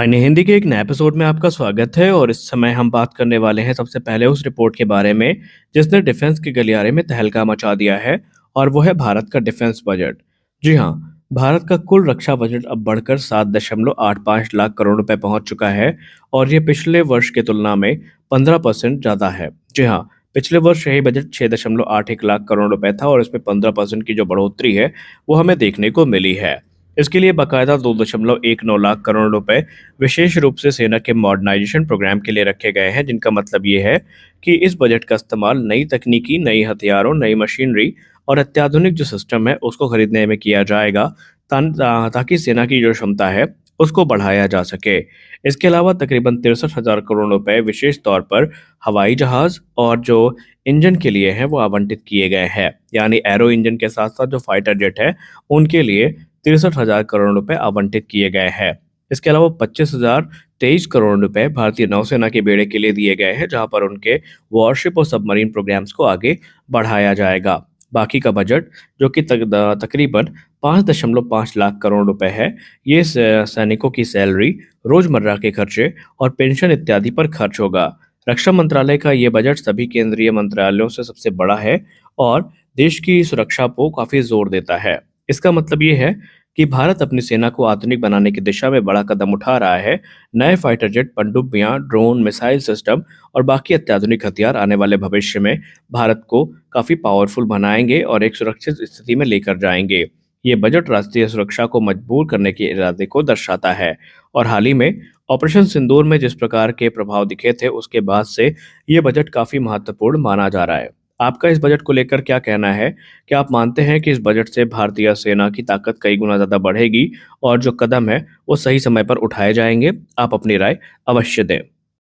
हिंदी के एक नए एपिसोड में आपका स्वागत है और इस समय हम बात करने वाले हैं सबसे पहले उस रिपोर्ट के बारे में जिसने डिफेंस के गलियारे में तहलका मचा दिया है और वो है भारत का डिफेंस बजट। जी हाँ, भारत का कुल रक्षा बजट अब बढ़कर 7.85 लाख करोड़ रुपए पहुंच चुका है और ये पिछले वर्ष की तुलना में 15% ज़्यादा है। जी हाँ, पिछले वर्ष यही बजट 6.81 लाख करोड़ रुपए था और इसमें 15% की जो बढ़ोतरी है वो हमें देखने को मिली है। इसके लिए बाकायदा 2.19 लाख करोड़ रुपए विशेष रूप से सेना के मॉडर्नाइजेशन प्रोग्राम के लिए रखे गए हैं, जिनका मतलब ये है कि इस बजट का इस्तेमाल नई तकनीकी, नई हथियारों, नई मशीनरी और अत्याधुनिक जो सिस्टम है उसको खरीदने में किया जाएगा ताकि सेना की जो क्षमता है उसको बढ़ाया जा सके। इसके अलावा तकरीबन 63,000 करोड़ रुपए विशेष तौर पर हवाई जहाज और जो इंजन के लिए हैं वो आवंटित किए गए हैं, यानी एरो इंजन के साथ साथ जो फाइटर जेट है उनके लिए 63,000 करोड़ रुपए आवंटित किए गए हैं। इसके अलावा 25,023 करोड़ रुपए भारतीय नौसेना के बेड़े के लिए दिए गए हैं, जहां पर उनके वॉरशिप और सबमरीन प्रोग्राम्स को आगे बढ़ाया जाएगा। बाकी का बजट जो कि तकरीबन 5.5 लाख करोड़ रुपए है, ये सैनिकों की सैलरी, रोजमर्रा के खर्चे और पेंशन इत्यादि पर खर्च होगा। रक्षा मंत्रालय का ये बजट सभी केंद्रीय मंत्रालयों से सबसे बड़ा है और देश की सुरक्षा को काफी जोर देता है। इसका मतलब ये है कि भारत अपनी सेना को आधुनिक बनाने की दिशा में बड़ा कदम उठा रहा है। नए फाइटर जेट, पनडुब्बियां, ड्रोन, मिसाइल सिस्टम और बाकी अत्याधुनिक हथियार आने वाले भविष्य में भारत को काफ़ी पावरफुल बनाएंगे और एक सुरक्षित स्थिति में लेकर जाएंगे। ये बजट राष्ट्रीय सुरक्षा को मजबूर करने के इरादे को दर्शाता है और हाल ही में ऑपरेशन सिंदूर में जिस प्रकार के प्रभाव दिखे थे उसके बाद से ये बजट काफ़ी महत्वपूर्ण माना जा रहा है। आपका इस बजट को लेकर क्या कहना है? क्या आप मानते हैं कि इस बजट से भारतीय सेना की ताकत कई गुना ज़्यादा बढ़ेगी और जो कदम है वो सही समय पर उठाए जाएंगे? आप अपनी राय अवश्य दें।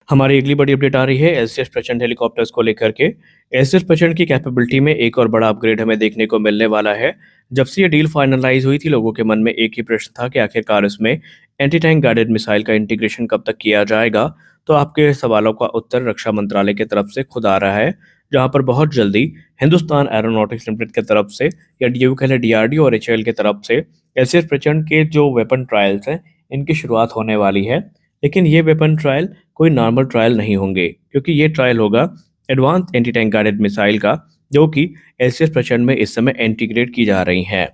हमारी अगली बड़ी अपडेट आ रही है एलसीएस प्रचंड हेलीकॉप्टर्स को लेकर के। एलसीएस प्रचंड की कैपेबिलिटी में एक और बड़ा अपग्रेड हमें देखने को मिलने वाला है। जब से ये डील फाइनलाइज हुई थी, लोगों के मन में एक ही प्रश्न था कि आखिरकार इसमें एंटी टैंक गाइडेड मिसाइल का इंटीग्रेशन कब तक किया जाएगा। तो आपके सवालों का उत्तर रक्षा मंत्रालय की तरफ से खुद आ रहा है, जहां पर बहुत जल्दी हिंदुस्तान एरोनॉटिक्स लिमिटेड की तरफ से या डी कह लें डीआरडीओ और एचएएल की तरफ से एलसीएस प्रचंड के जो वेपन ट्रायल्स हैं इनकी शुरुआत होने वाली है। लेकिन ये वेपन ट्रायल कोई नॉर्मल ट्रायल नहीं होंगे, क्योंकि ये ट्रायल होगा advance anti tank guided missile का, जो कि एलसीएस प्रचंड में इस समय इंटीग्रेट की जा रही हैं।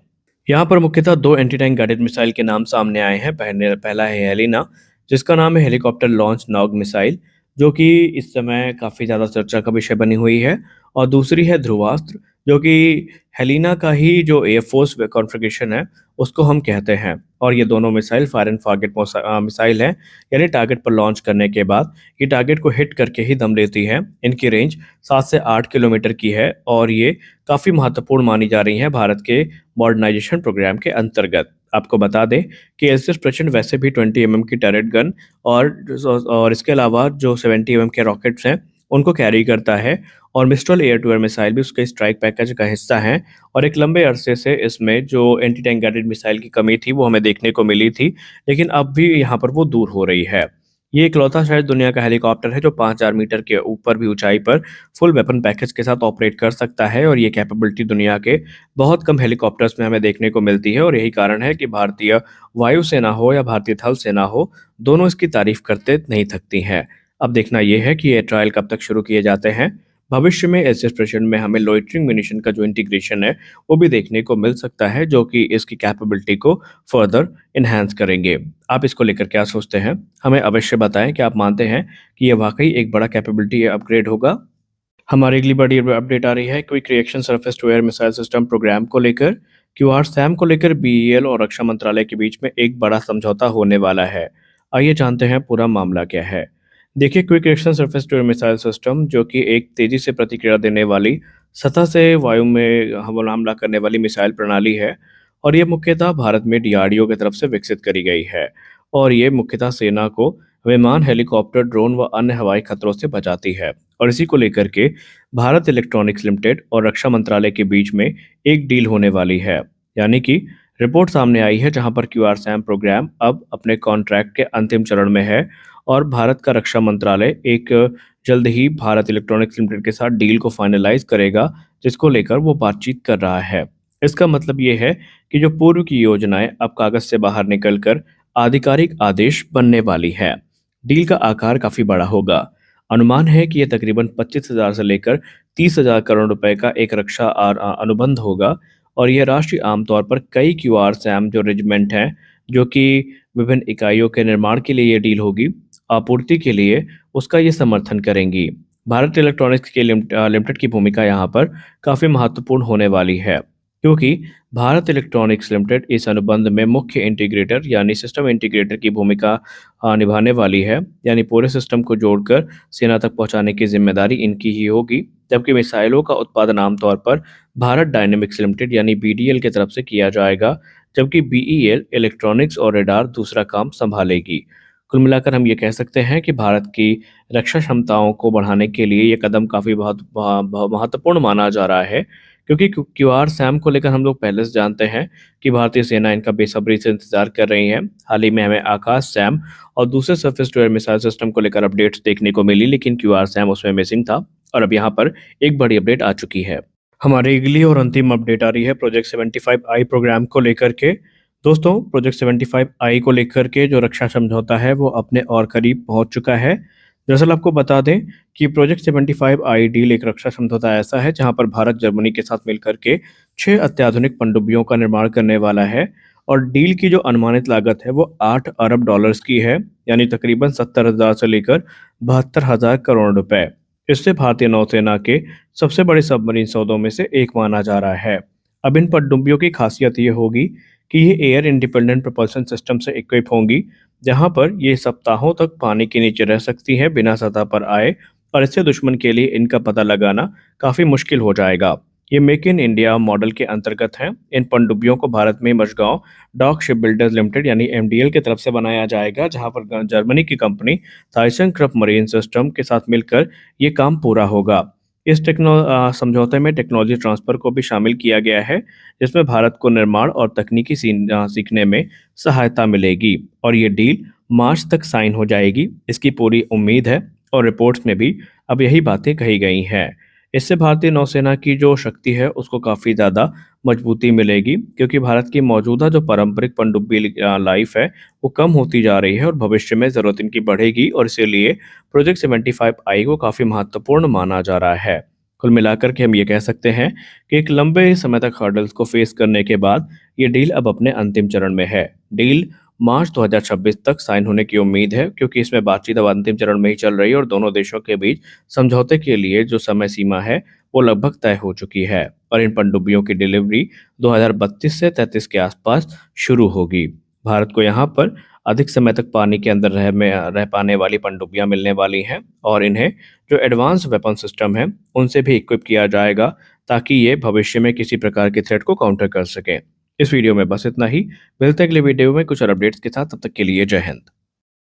यहाँ पर मुख्यतः दो एंटी टैंक गाइडेड मिसाइल के नाम सामने आए हैं। पहला है हेलिना, जिसका नाम है हेलीकॉप्टर लॉन्च नॉग मिसाइल, जो कि इस समय काफ़ी ज़्यादा चर्चा का विषय बनी हुई है। और दूसरी है ध्रुवास्त्र, जो कि हेलिना का ही जो एयरफोर्स कॉन्फ़िगरेशन है उसको हम कहते हैं। और ये दोनों missile fire and forget missile हैं, यानी टारगेट पर लॉन्च करने के बाद ये टारगेट को हिट करके ही दम लेती हैं। इनकी रेंज 7 से 8 किलोमीटर की है और ये काफ़ी महत्वपूर्ण मानी जा रही हैं भारत के मॉडर्नाइजेशन प्रोग्राम के अंतर्गत। आपको बता दें कि एलसीएस प्रचंड वैसे भी 20 की टरेट गन और इसके अलावा जो 70 के रॉकेट्स हैं उनको कैरी करता है और Mistral air to air missile भी उसके स्ट्राइक पैकेज का हिस्सा हैं। और एक लंबे अरसे से इसमें जो एंटी टैंक गाइडेड मिसाइल की कमी थी वो हमें देखने को मिली थी, लेकिन अब भी यहाँ पर वो दूर हो रही है। ये इकलौता शायद दुनिया का हेलीकॉप्टर है जो 5,000 मीटर के ऊपर भी ऊंचाई पर फुल वेपन पैकेज के साथ ऑपरेट कर सकता है और ये कैपेबिलिटी दुनिया के बहुत कम हेलीकॉप्टर्स में हमें देखने को मिलती है। और यही कारण है कि भारतीय वायुसेना हो या भारतीय थल सेना हो, दोनों इसकी तारीफ करते नहीं थकती हैं। अब देखना यह है कि ये ट्रायल कब तक शुरू किए जाते हैं। भविष्य में एलसीएस प्रचंड में हमें लोइटरिंग म्यूनिशन का जो इंटीग्रेशन है वो भी देखने को मिल सकता है, जो कि इसकी कैपेबिलिटी को फर्दर इन्हांस करेंगे। आप इसको लेकर क्या सोचते हैं? हमें अवश्य बताएं कि आप मानते हैं कि ये वाकई एक बड़ा कैपेबिलिटी अपग्रेड होगा। हमारी अगली बड़ी अपडेट आ रही है quick reaction surface to air missile system programme को लेकर। क्यूआर सैम को लेकर बीईएल और रक्षा मंत्रालय के बीच में एक बड़ा समझौता होने वाला है। आइए जानते हैं पूरा मामला क्या है। देखिए, quick reaction surface to air missile system, जो कि एक तेजी से प्रतिक्रिया देने वाली, सतह से वायु में हमला करने वाली मिसाइल प्रणाली है और ये मुख्यतः भारत में डीआरडीओ की तरफ से विकसित करी गई है। और ये मुख्यतः सेना को विमान, हेलीकॉप्टर, ड्रोन व अन्य हवाई खतरों से बचाती है। और इसी को लेकर के भारत इलेक्ट्रॉनिक्स लिमिटेड और रक्षा मंत्रालय के बीच में एक डील होने वाली है, यानी कि रिपोर्ट सामने आई है जहां पर क्यूआर सैम प्रोग्राम अब अपने कॉन्ट्रैक्ट के अंतिम चरण में है और भारत का रक्षा मंत्रालय एक जल्द ही भारत इलेक्ट्रॉनिक्स लिमिटेड के साथ डील को फाइनलाइज करेगा, जिसको लेकर वो बातचीत कर रहा है। इसका मतलब ये है कि जो पूर्व की योजनाएं अब कागज से बाहर निकलकर आधिकारिक आदेश बनने वाली है। डील का आकार काफी बड़ा होगा। अनुमान है कि यह तकरीबन 25,000 से लेकर 30,000 करोड़ रुपए का एक रक्षा अनुबंध होगा और यह राष्ट्र आमतौर पर कई क्यूआर सैम जो रेजिमेंट हैं जो कि विभिन्न इकाइयों के निर्माण के लिए ये डील होगी, आपूर्ति के लिए उसका ये समर्थन करेंगी। भारत इलेक्ट्रॉनिक्स के लिमिटेड की भूमिका यहाँ पर काफ़ी महत्वपूर्ण होने वाली है, क्योंकि भारत इलेक्ट्रॉनिक्स लिमिटेड इस अनुबंध में मुख्य इंटीग्रेटर यानी सिस्टम इंटीग्रेटर की भूमिका निभाने वाली है, यानी पूरे सिस्टम को जोड़कर सेना तक पहुंचाने की जिम्मेदारी इनकी ही होगी, जबकि मिसाइलों का उत्पादन आमतौर पर भारत डायनेमिक्स लिमिटेड यानी बीडीएल की तरफ से किया जाएगा, जबकि बीईएल इलेक्ट्रॉनिक्स और रडार दूसरा काम संभालेगी। कुल मिलाकर हम ये कह सकते हैं कि भारत की रक्षा क्षमताओं को बढ़ाने के लिए ये कदम काफ़ी बहुत महत्वपूर्ण माना जा रहा है, क्योंकि क्यूआर सैम को लेकर हम लोग पहले से जानते हैं कि भारतीय सेना इनका बेसब्री से इंतजार कर रही है। हाल ही में हमें आकाश सैम और दूसरे surface to air missile system को लेकर अपडेट्स देखने को मिली, लेकिन क्यूआर सैम उसमें मिसिंग था और अब यहाँ पर एक बड़ी अपडेट आ चुकी है। हमारी अगली और अंतिम अपडेट आ रही है प्रोजेक्ट 75 आई प्रोग्राम को लेकर के। दोस्तों, प्रोजेक्ट 75 आई को लेकर के जो रक्षा समझौता है वो अपने और करीब पहुंच चुका है। दरअसल आपको बता दें कि प्रोजेक्ट 75 आई डील एक रक्षा समझौता ऐसा है जहां पर भारत जर्मनी के साथ मिलकर के 6 अत्याधुनिक पनडुब्बियों का निर्माण करने वाला है और डील की जो अनुमानित लागत है वो 8 अरब डॉलर्स की है, यानी तकरीबन 70,000 से लेकर 72,000 करोड़ रुपए। इससे भारतीय नौसेना के सबसे बड़े सबमरीन सौदों में से एक माना जा रहा है। अब इन पनडुब्बियों की खासियत ये होगी कि ये एयर इंडिपेंडेंट propulsion सिस्टम से इक्विप होंगी, जहां पर ये सप्ताहों तक पानी के नीचे रह सकती हैं बिना सतह पर आए और इससे दुश्मन के लिए इनका पता लगाना काफ़ी मुश्किल हो जाएगा। ये मेक इन इंडिया मॉडल के अंतर्गत हैं। इन पनडुब्बियों को भारत में Mazagon dock shipbuilders limited यानी एमडीएल की तरफ से बनाया जाएगा, जहां पर जर्मनी की कंपनी थाइसन मरीन सिस्टम के साथ मिलकर ये काम पूरा होगा। इस समझौते में टेक्नोलॉजी ट्रांसफर को भी शामिल किया गया है, जिसमें भारत को निर्माण और तकनीकी सीखने में सहायता मिलेगी और ये डील मार्च तक साइन हो जाएगी, इसकी पूरी उम्मीद है और रिपोर्ट्स में भी अब यही बातें कही गई हैं। इससे भारतीय नौसेना की जो शक्ति है उसको काफ़ी ज़्यादा मजबूती मिलेगी, क्योंकि भारत की मौजूदा जो पारंपरिक पनडुब्बी लाइफ है वो कम होती जा रही है और भविष्य में ज़रूरत इनकी बढ़ेगी और इसीलिए प्रोजेक्ट 75 आई को काफ़ी महत्वपूर्ण माना जा रहा है। कुल मिलाकर के हम ये कह सकते हैं कि एक लंबे समय तक हर्डल्स को फेस करने के बाद ये डील अब अपने अंतिम चरण में है। डील मार्च 2026 तक साइन होने की उम्मीद है, क्योंकि इसमें बातचीत अब अंतिम चरण में ही चल रही है और दोनों देशों के बीच समझौते के लिए जो समय सीमा है वो लगभग तय हो चुकी है और इन पनडुब्बियों की डिलीवरी 2032 से 33 के आसपास शुरू होगी। भारत को यहाँ पर अधिक समय तक पानी के अंदर रह पाने वाली पनडुब्बियां मिलने वाली हैं और इन्हें जो एडवांस वेपन सिस्टम है उनसे भी इक्विप किया जाएगा, ताकि ये भविष्य में किसी प्रकार के थ्रेट को काउंटर कर सकें। इस वीडियो में बस इतना ही। मिलते हैं अगले वीडियो में कुछ और अपडेट्स के साथ, तब तक के लिए जय हिंद।